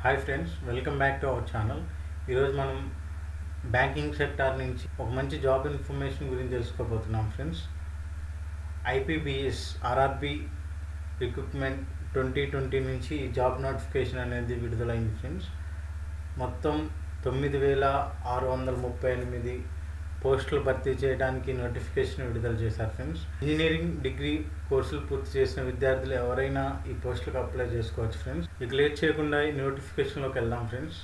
Hi friends, welcome back to our channel. ఈరోజు మనం banking sector నుంచి ఒక మంచి జాబ్ ఇన్ఫర్మేషన్ గురించి తెలుసుకోబోతున్నాం ఫ్రెండ్స్. ఐపీబీఎస్ ఆర్ఆర్బీ రిక్రూట్మెంట్ 2020 నుంచి ఈ జాబ్ నోటిఫికేషన్ అనేది విడుదలైంది ఫ్రెండ్స్. మొత్తం 9638 పోస్టులు భర్తీ చేయడానికి నోటిఫికేషన్ విడుదల చేశారు ఫ్రెండ్స్. ఇంజనీరింగ్ డిగ్రీ కోర్సులు పూర్తి చేసిన విద్యార్థులు ఎవరైనా ఈ పోస్టులకు అప్లై చేసుకోవచ్చు ఫ్రెండ్స్. ఇక లేట్ చేయకుండా ఈ నోటిఫికేషన్లోకి వెళ్దాం ఫ్రెండ్స్.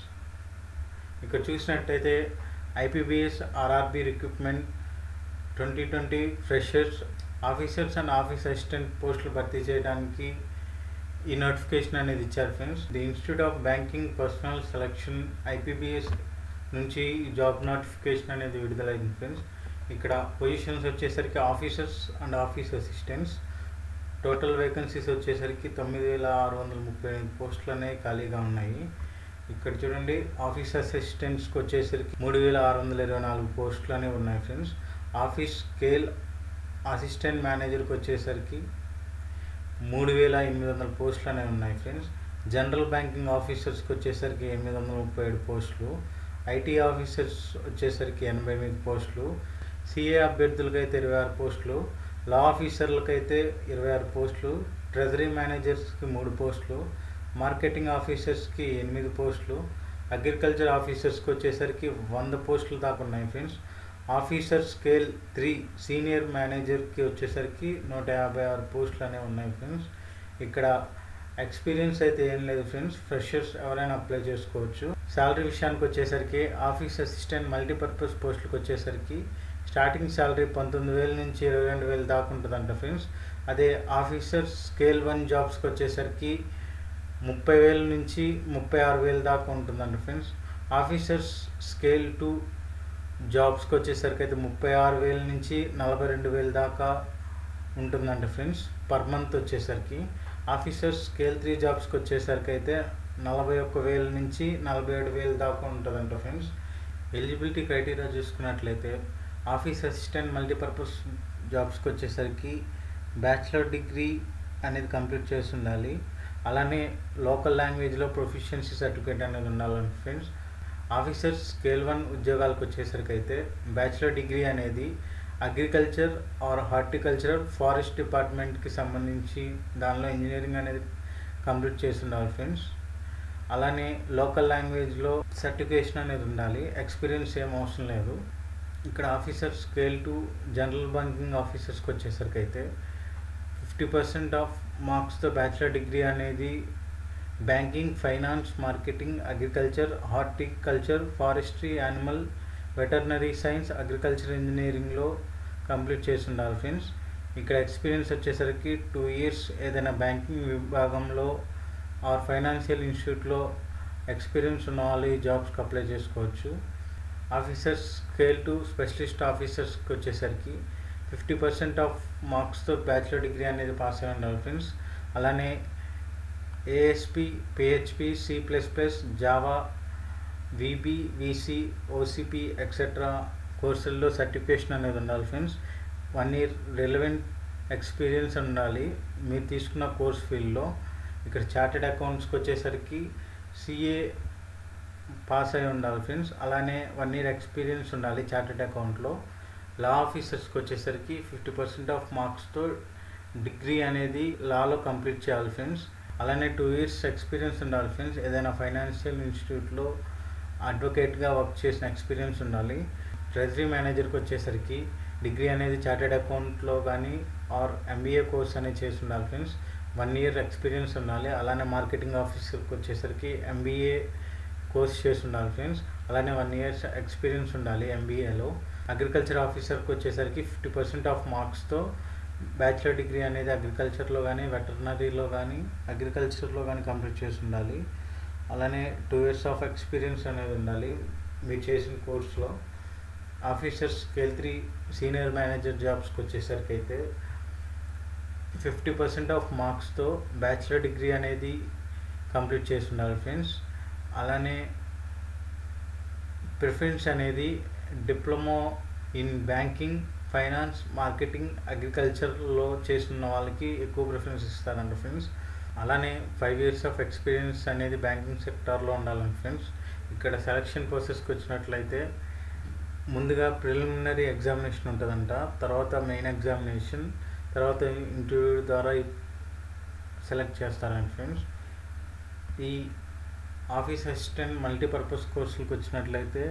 ఇక్కడ చూసినట్టయితే IBPS RRB recruitment 2020 freshers, officers and office assistant పోస్టులు భర్తీ చేయడానికి ఈ నోటిఫికేషన్ అనేది ఇచ్చారు friends. The institute of banking personnel selection IBPS నుంచి ఈ జాబ్ నోటిఫికేషన్ అనేది విడుదలైంది ఫ్రెండ్స్. ఇక్కడ పొజిషన్స్ వచ్చేసరికి officers and office assistants. Total vacancies వచ్చేసరికి 9638 పోస్టులు అనేవి ఖాళీగా ఉన్నాయి. ఇక్కడ చూడండి, ఆఫీస్ అసిస్టెంట్స్కి వచ్చేసరికి 3624 పోస్టులు అనేవి ఉన్నాయి ఫ్రెండ్స్. ఆఫీస్ స్కేల్ అసిస్టెంట్ మేనేజర్కి వచ్చేసరికి 3800 పోస్టులు అనేవి ఉన్నాయి ఫ్రెండ్స్. జనరల్ బ్యాంకింగ్ ఆఫీసర్స్కి వచ్చేసరికి 837 పోస్టులు. ఐటీ ఆఫీసర్స్ వచ్చేసరికి 88 పోస్టులు. సిఏ అభ్యర్థులకి అయితే 26 పోస్టులు. లా ఆఫీసర్లకు అయితే 26 పోస్టులు. ట్రెజరీ మేనేజర్స్కి 3 పోస్టులు. మార్కెటింగ్ ఆఫీసర్స్కి 8 పోస్టులు. అగ్రికల్చర్ ఆఫీసర్స్కి వచ్చేసరికి 100 పోస్టులు దాకా ఉన్నాయి ఫ్రెండ్స్. ఆఫీసర్ స్కేల్ 3 సీనియర్ మేనేజర్కి వచ్చేసరికి 156 పోస్టులు అనేవి ఉన్నాయి ఫ్రెండ్స్. ఇక్కడ ఎక్స్పీరియన్స్ అయితే ఏం లేదు ఫ్రెండ్స్, ఫ్రెషర్స్ ఎవరైనా అప్లై చేసుకోవచ్చు. శాలరీ విషయానికి వచ్చేసరికి ఆఫీస్ అసిస్టెంట్ మల్టీపర్పస్ పోస్టులకు వచ్చేసరికి స్టార్టింగ్ శాలరీ 19,000 నుంచి 22,000 దాకా ఉంటుందంట ఫ్రెండ్స్. అదే ఆఫీసర్ స్కేల్ 1 జాబ్స్కి వచ్చేసరికి 30,000 నుంచి 36,000 దాకా ఉంటుందంట ఫ్రెండ్స్. ఆఫీసర్స్ స్కేల్ 2 జాబ్స్కి వచ్చేసరికి అయితే 36,000 నుంచి 42,000 దాకా ఉంటుందంట ఫ్రెండ్స్ పర్ మంత్ వచ్చేసరికి. ఆఫీసర్స్ స్కేల్ 3 జాబ్స్కి వచ్చేసరికి అయితే 41,000 నుంచి 47,000 దాకా ఉంటుందంట ఫ్రెండ్స్. ఎలిజిబిలిటీ క్రైటీరియా చూసుకున్నట్లయితే ఆఫీస్ అసిస్టెంట్ మల్టీపర్పస్ జాబ్స్కి వచ్చేసరికి బ్యాచిలర్ డిగ్రీ అనేది కంప్లీట్ చేసి ఉండాలి. అలానే లోకల్ లాంగ్వేజ్లో ప్రొఫిషియన్సీ సర్టిఫికేట్ అనేది ఉండాలంట ఫ్రెండ్స్. ఆఫీసర్స్ స్కేల్ 1 ఉద్యోగాలకు వచ్చేసరికి అయితే బ్యాచిలర్ డిగ్రీ అనేది అగ్రికల్చర్ ఆర్ హార్టికల్చర్ ఫారెస్ట్ డిపార్ట్మెంట్కి సంబంధించి దానిలో ఇంజనీరింగ్ అనేది కంప్లీట్ చేసి ఉండాలి ఫ్రెండ్స్. అలానే లోకల్ లాంగ్వేజ్లో సర్టిఫికేషన్ అనేది ఉండాలి. ఎక్స్పీరియన్స్ ఏం అవసరం లేదు. ఇక్కడ ఆఫీసర్ స్కేల్ 2 జనరల్ బ్యాంకింగ్ ఆఫీసర్స్కి వచ్చేసరికి అయితే 50% ఆఫ్ మార్క్స్తో బ్యాచిలర్ డిగ్రీ అనేది banking, finance, marketing, agriculture, horticulture, forestry, animal, veterinary science, agriculture ఇంజనీరింగ్లో కంప్లీట్ చేసి ఉండాలి ఫ్రెండ్స్. ఇక్కడ ఎక్స్పీరియన్స్ వచ్చేసరికి 2 years ఏదైనా బ్యాంకింగ్ విభాగంలో ఆర్ ఫైనాన్షియల్ ఇన్స్టిట్యూట్లో ఎక్స్పీరియన్స్ ఉన్న వాళ్ళు ఈ జాబ్స్కి అప్లై చేసుకోవచ్చు. ఆఫీసర్స్ స్కేల్ 2 స్పెషలిస్ట్ ఆఫీసర్స్కి వచ్చేసరికి 50% ఆఫ్ మార్క్స్తో బ్యాచిలర్ డిగ్రీ అనేది పాస్ అయి ఉండాలి ఫ్రెండ్స్. అలానే ASP, PHP, C++, Java, VB, VC, OCP etcetera కోర్సుల్లో సర్టిఫికేషన్ అనేది ఉండాలి ఫ్రెండ్స్. 1 year రిలవెంట్ ఎక్స్పీరియన్స్ ఉండాలి మీరు తీసుకున్న కోర్స్ ఫీల్డ్లో. ఇక్కడ చార్టెడ్ అకౌంట్స్కి వచ్చేసరికి సిఏ పాస్ అయి ఉండాలి ఫ్రెండ్స్. అలానే 1 year ఎక్స్పీరియన్స్ ఉండాలి చార్టెడ్ అకౌంట్లో. లా ఆఫీసర్స్కి వచ్చేసరికి 50% ఆఫ్ మార్క్స్తో డిగ్రీ అనేది లాలో కంప్లీట్ చేయాలి ఫ్రెండ్స్. అలానే 2 years ఎక్స్పీరియన్స్ ఉండాలి ఫ్రెండ్స్. ఏదైనా ఫైనాన్షియల్ ఇన్స్టిట్యూట్లో అడ్వకేట్గా వర్క్ చేసిన ఎక్స్పీరియన్స్ ఉండాలి. ట్రెజరీ మేనేజర్కి వచ్చేసరికి డిగ్రీ అనేది చార్టెడ్ అకౌంట్లో కానీ ఆర్ MBA కోర్స్ అనేది చేసి ఉండాలి ఫ్రెండ్స్. 1 year ఎక్స్పీరియన్స్ ఉండాలి. అలానే మార్కెటింగ్ ఆఫీసర్కి వచ్చేసరికి MBA కోర్స్ చేసి ఉండాలి ఫ్రెండ్స్. అలానే 1 year ఎక్స్పీరియన్స్ ఉండాలి MBAలో. అగ్రికల్చర్ ఆఫీసర్కి వచ్చేసరికి 50% ఆఫ్ మార్క్స్తో బ్యాచిలర్ డిగ్రీ అనేది అగ్రికల్చర్లో కానీ, వెటర్నరీలో కానీ, అగ్రికల్చర్లో కానీ కంప్లీట్ చేసి ఉండాలి. అలానే 2 years ఆఫ్ ఎక్స్పీరియన్స్ అనేది ఉండాలి మీరు చేసిన కోర్సులో. ఆఫీసర్స్ స్కేల్ 3 సీనియర్ మేనేజర్ జాబ్స్కి వచ్చేసరికి అయితే 50% ఆఫ్ మార్క్స్తో బ్యాచిలర్ డిగ్రీ అనేది కంప్లీట్ చేసి ఉండాలి ఫ్రెండ్స్. అలానే ప్రిఫరెన్స్ అనేది diploma in banking, finance, marketing, అగ్రికల్చర్లో చేస్తున్న వాళ్ళకి ఎక్కువ ప్రిఫరెన్స్ ఇస్తారంట ఫ్రెండ్స్. అలానే 5 ఇయర్స్ ఆఫ్ ఎక్స్పీరియన్స్ అనేది బ్యాంకింగ్ సెక్టార్లో ఉండాలని ఫ్రెండ్స్. ఇక్కడ సెలక్షన్ ప్రాసెస్కి వచ్చినట్లయితే ముందుగా ప్రిలిమినరీ ఎగ్జామినేషన్ ఉంటుందంట, తర్వాత మెయిన్ ఎగ్జామినేషన్, తర్వాత ఇంటర్వ్యూ ద్వారా సెలెక్ట్ చేస్తారండి ఫ్రెండ్స్. ఈ ఆఫీస్ అసిస్టెంట్ మల్టీపర్పస్ కోర్సులకు వచ్చినట్లయితే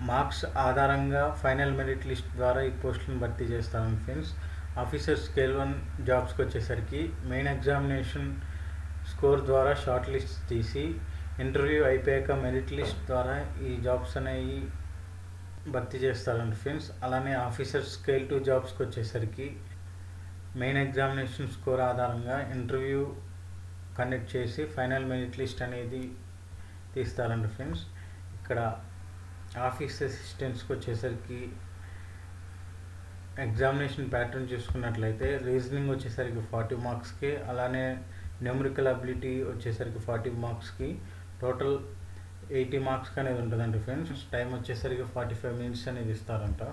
మార్క్స్ ఆధారంగా ఫైనల్ మెరిట్ లిస్ట్ ద్వారా ఈ పోస్టులను భర్తీ చేస్తారండి ఫ్రెండ్స్. ఆఫీసర్ స్కేల్ 1 జాబ్స్కి వచ్చేసరికి మెయిన్ ఎగ్జామినేషన్ స్కోర్ ద్వారా షార్ట్ లిస్ట్ తీసి ఇంటర్వ్యూ అయిపోయాక మెరిట్ లిస్ట్ ద్వారా ఈ జాబ్స్ అనేవి భర్తీ చేస్తారండి ఫ్రెండ్స్. అలానే ఆఫీసర్ స్కేల్ 2 జాబ్స్కి వచ్చేసరికి మెయిన్ ఎగ్జామినేషన్ స్కోర్ ఆధారంగా ఇంటర్వ్యూ కండక్ట్ చేసి ఫైనల్ మెరిట్ లిస్ట్ అనేది తీస్తారండి ఫ్రెండ్స్. ఇక్కడ ఆఫీస్ అసిస్టెంట్స్కి వచ్చేసరికి ఎగ్జామినేషన్ ప్యాటర్న్ చూసుకున్నట్లయితే రీజనింగ్ వచ్చేసరికి 40 మార్క్స్కి, అలానే న్యూమరికల్ అబిలిటీ వచ్చేసరికి 40 మార్క్స్కి, టోటల్ 80 మార్క్స్కి అనేది ఉంటుందండి ఫ్రెండ్స్. టైం వచ్చేసరికి 45 మినిట్స్ అనేది ఇస్తారంట.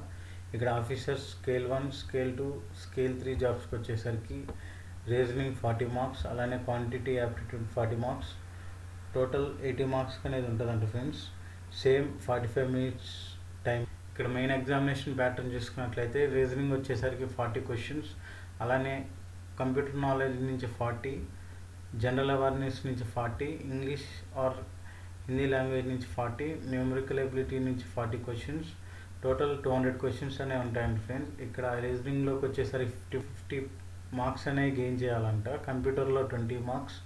ఇక్కడ ఆఫీసర్ స్కేల్ 1, స్కేల్ 2, స్కేల్ 3 జాబ్స్కి వచ్చేసరికి రీజనింగ్ 40 మార్క్స్, అలానే క్వాంటిటీ యాప్టిట్యూడ్ 40 మార్క్స్, టోటల్ 80 మార్క్స్కి అనేది ఉంటుందండి ఫ్రెండ్స్. Same 45 minutes time. ఇక్కడ మెయిన్ ఎగ్జామినేషన్ ప్యాటర్న్ చూసుకున్నట్లయితే రీజనింగ్ వచ్చేసరికి 40 క్వశ్చన్స్, అలానే కంప్యూటర్ నాలెడ్జ్ నుంచి 40, జనరల్ అవేర్నెస్ నుంచి 40, ఇంగ్లీష్ ఆర్ హిందీ లాంగ్వేజ్ నుంచి 40, న్యూమరికల్ ఎబిలిటీ నుంచి 40 క్వశ్చన్స్, టోటల్ 200 క్వశ్చన్స్ అనేవి ఉంటాయండి ఫ్రెండ్స్. ఇక్కడ రీజనింగ్లోకి వచ్చేసరికి 50 మార్క్స్ అనేవి గెయిన్ చేయాలంట. కంప్యూటర్లో 20 మార్క్స్,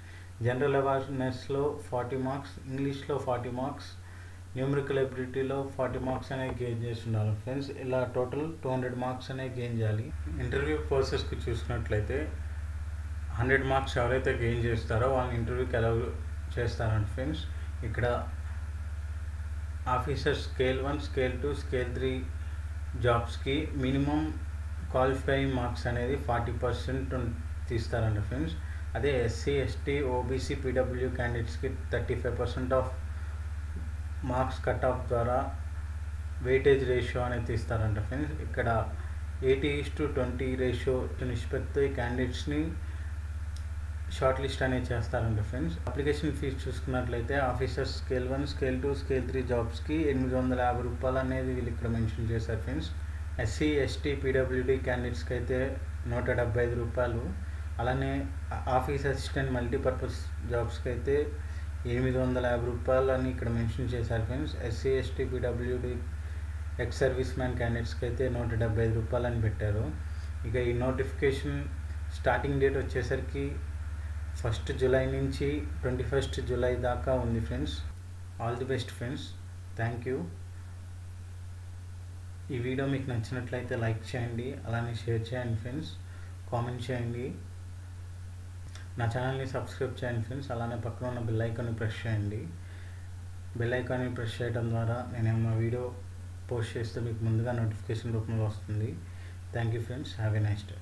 జనరల్ అవేర్నెస్లో 40 మార్క్స్, ఇంగ్లీష్లో 40 మార్క్స్, న్యూమరికల్ ఎబిలిటీలో 40 మార్క్స్ అనేవి గెయిన్ చేసి ఉండాలి ఫ్రెండ్స్. ఇలా టోటల్ 200 మార్క్స్ అనేవి గెయిన్ చేయాలి. ఇంటర్వ్యూ ప్రాసెస్కి చూసినట్లయితే 100 మార్క్స్ ఎవరైతే గెయిన్ చేస్తారో వాళ్ళని ఇంటర్వ్యూకి అలౌ చేస్తారండి ఫ్రెండ్స్. ఇక్కడ ఆఫీసర్ స్కేల్ 1, స్కేల్ 2, స్కేల్ 3 జాబ్స్కి మినిమం క్వాలిఫైయింగ్ మార్క్స్ అనేది 40% తీస్తారండి ఫ్రెండ్స్. అదే ఎస్సీ, ఎస్టీ, ఓబీసీ, పీడబ్ల్యూ క్యాండిడేట్స్కి 35% ఆఫ్ మార్క్స్ కట్ ఆఫ్ ద్వారా వెయిటేజ్ రేషియో అనేది తీస్తారంట ఫ్రెండ్స్. ఇక్కడ 80:20 రేషియో నిష్పత్తితో ఈ క్యాండిడేట్స్ని షార్ట్ లిస్ట్ అనేది చేస్తారంట ఫ్రెండ్స్. అప్లికేషన్ ఫీజు చూసుకున్నట్లయితే ఆఫీసర్ స్కేల్ 1, స్కేల్ 2, స్కేల్ 3 జాబ్స్కి 850 రూపాయలు అనేది వీళ్ళు ఇక్కడ మెన్షన్ చేశారు ఫ్రెండ్స్. ఎస్సీ, ఎస్టీ, పీడబ్ల్యూడీ క్యాండిడేట్స్కి అయితే 175 రూపాయలు, అలానే ఆఫీస్ అసిస్టెంట్ మల్టీపర్పస్ జాబ్స్కి అయితే 850 రూపాయలు అని ఇక్కడ మెన్షన్ చేశారు friends. SC, ST, PWD ex service man క్యాండిడేట్స్కి అయితే 175 రూపాయలు అని పెట్టారు. ఇక ఈ నోటిఫికేషన్ స్టార్టింగ్ డేట్ వచ్చేసరికి 1 జూలై నుంచి 21 జూలై దాకా ఉంది friends. All the best friends. Thank you. ఈ వీడియో మీకు నచ్చినట్లయితే లైక్ చేయండి, అలానే షేర్ చేయండి ఫ్రెండ్స్, కామెంట్ చేయండి, నా ఛానల్ని సబ్స్క్రైబ్ చేయండి ఫ్రెండ్స్. అలానే పక్కన ఉన్న బెల్ ఐకాన్ని ప్రెస్ చేయండి. బెల్ ఐకాన్ని ప్రెస్ చేయడం ద్వారా నేను ఏమైనా వీడియో పోస్ట్ చేస్తే మీకు ముందుగా నోటిఫికేషన్ రూపంలో వస్తుంది. Thank you friends. Have a nice day.